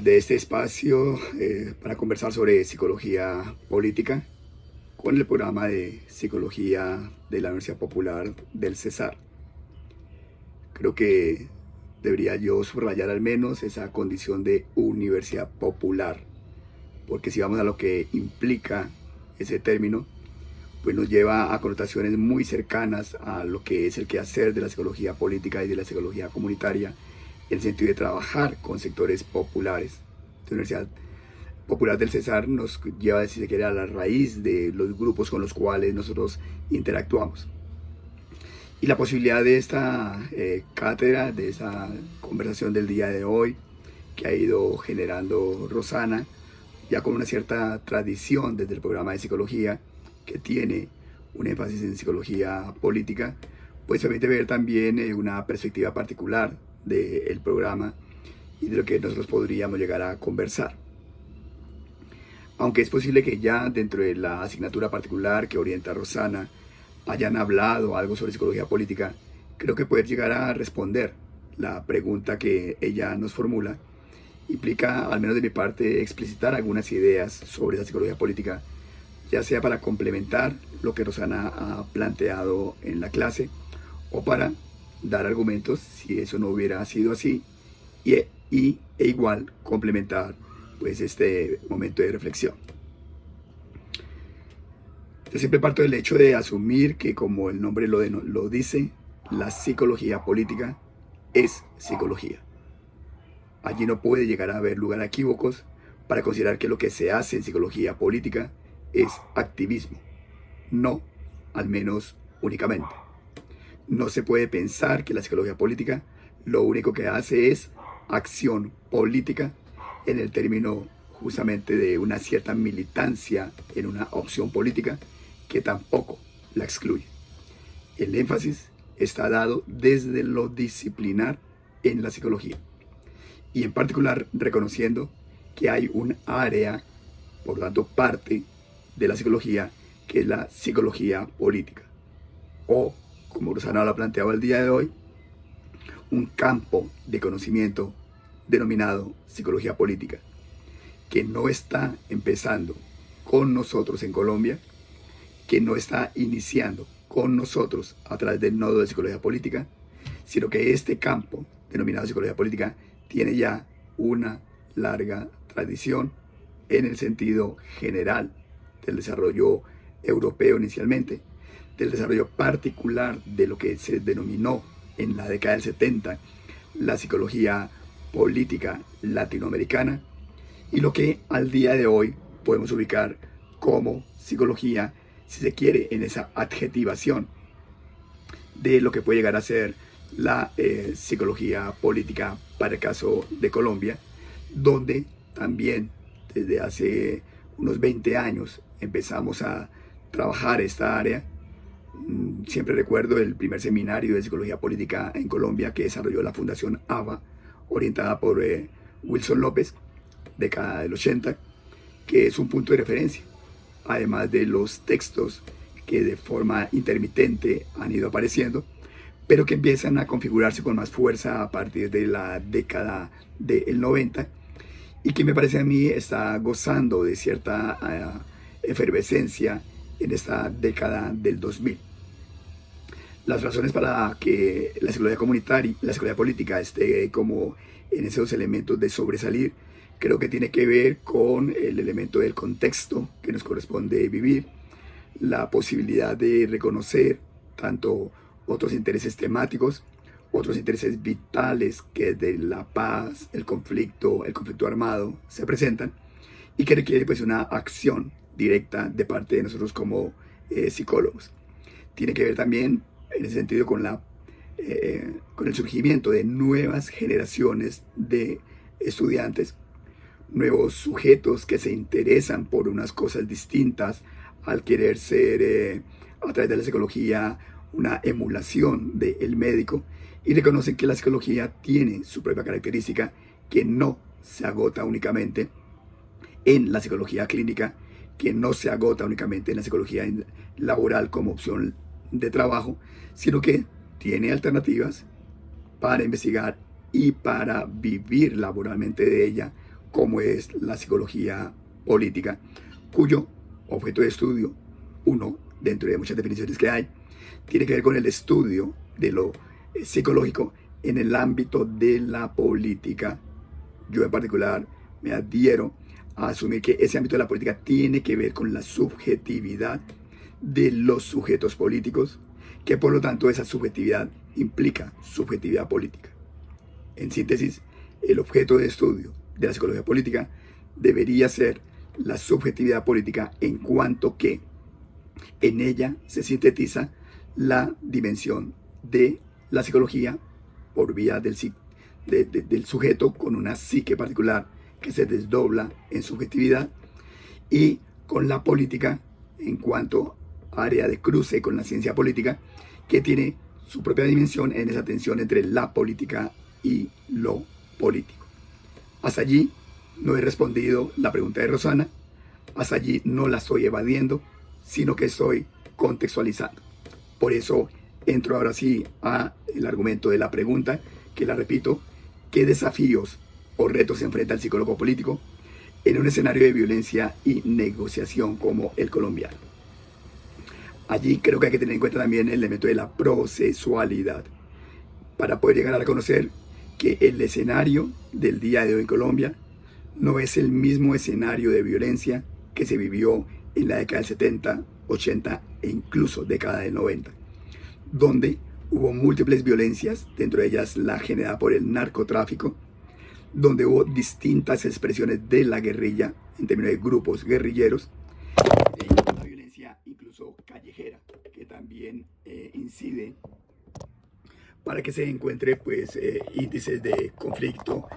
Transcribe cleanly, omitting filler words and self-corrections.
de este espacio para conversar sobre psicología política con el programa de psicología de la Universidad Popular del Cesar. Creo que debería yo subrayar al menos esa condición de universidad popular, porque si vamos a lo que implica ese término, pues nos lleva a connotaciones muy cercanas a lo que es el quehacer de la psicología política y de la psicología comunitaria, en el sentido de trabajar con sectores populares. La Universidad Popular del Cesar nos lleva, si se quiere, a la raíz de los grupos con los cuales nosotros interactuamos. Y la posibilidad de esta cátedra, de esta conversación del día de hoy, que ha ido generando Rosana, ya con una cierta tradición desde el programa de psicología, que tiene un énfasis en psicología política, pues permite ver también una perspectiva particular del programa y de lo que nosotros podríamos llegar a conversar. Aunque es posible que ya dentro de la asignatura particular que orienta a Rosana hayan hablado algo sobre psicología política, creo que poder llegar a responder la pregunta que ella nos formula implica, al menos de mi parte, explicitar algunas ideas sobre la psicología política, ya sea para complementar lo que Rosana ha planteado en la clase o para dar argumentos si eso no hubiera sido así e igual complementar pues este momento de reflexión. Yo siempre parto del hecho de asumir que, como el nombre lo dice, la psicología política es psicología. Allí no puede llegar a haber lugar a equívocos para considerar que lo que se hace en psicología política es activismo, no, al menos únicamente. No se puede pensar que la psicología política lo único que hace es acción política en el término justamente de una cierta militancia en una opción política que tampoco la excluye. El énfasis está dado desde lo disciplinar en la psicología y en particular reconociendo que hay un área, por lo tanto parte de la psicología, que es la psicología política, o como Rosana lo ha planteado el día de hoy, un campo de conocimiento denominado psicología política, que no está empezando con nosotros en Colombia, que no está iniciando con nosotros a través del nodo de psicología política, sino que este campo denominado psicología política tiene ya una larga tradición en el sentido general del desarrollo europeo inicialmente, del desarrollo particular de lo que se denominó en la década del 70 la psicología política latinoamericana, y lo que al día de hoy podemos ubicar como psicología, si se quiere, en esa adjetivación de lo que puede llegar a ser la psicología política para el caso de Colombia, donde también desde hace unos 20 años empezamos a trabajar esta área. Siempre recuerdo el primer seminario de psicología política en Colombia que desarrolló la Fundación AVA, orientada por Wilson López, década del 80, que es un punto de referencia, además de los textos que de forma intermitente han ido apareciendo, pero que empiezan a configurarse con más fuerza a partir de la década del 90, y que me parece a mí está gozando de cierta efervescencia en esta década del 2000. Las razones para que la psicología comunitaria, la psicología política esté como en esos elementos de sobresalir, creo que tiene que ver con el elemento del contexto que nos corresponde vivir, la posibilidad de reconocer tanto otros intereses temáticos, otros intereses vitales que desde la paz, el conflicto armado se presentan, y que requiere pues una acción directa de parte de nosotros como psicólogos. Tiene que ver también en ese sentido con el surgimiento de nuevas generaciones de estudiantes, nuevos sujetos que se interesan por unas cosas distintas al querer ser a través de la psicología una emulación del médico, y reconocen que la psicología tiene su propia característica, que no se agota únicamente en la psicología clínica, que no se agota únicamente en la psicología laboral como opción de trabajo, sino que tiene alternativas para investigar y para vivir laboralmente de ella como es la psicología política, cuyo objeto de estudio, uno dentro de muchas definiciones que hay, tiene que ver con el estudio de lo psicológico en el ámbito de la política. Yo en particular me adhiero a asumir que ese ámbito de la política tiene que ver con la subjetividad de los sujetos políticos, que por lo tanto esa subjetividad implica subjetividad política. En síntesis, el objeto de estudio de la psicología política debería ser la subjetividad política, en cuanto que en ella se sintetiza la dimensión de la psicología por vía del sujeto con una psique particular que se desdobla en subjetividad, y con la política en cuanto área de cruce con la ciencia política, que tiene su propia dimensión en esa tensión entre la política y lo político. Hasta allí no he respondido la pregunta de Rosana, hasta allí no la estoy evadiendo, sino que estoy contextualizando. Por eso entro ahora sí a el argumento de la pregunta, que la repito: ¿qué desafíos o retos se enfrenta el psicólogo político en un escenario de violencia y negociación como el colombiano? Allí creo que hay que tener en cuenta también el elemento de la procesualidad, para poder llegar a reconocer que el escenario del día de hoy en Colombia no es el mismo escenario de violencia que se vivió en la década del 70, 80 e incluso década del 90, donde hubo múltiples violencias, dentro de ellas la generada por el narcotráfico, donde hubo distintas expresiones de la guerrilla en términos de grupos guerrilleros, y una violencia incluso callejera que también incide para que se encuentre pues índices de conflicto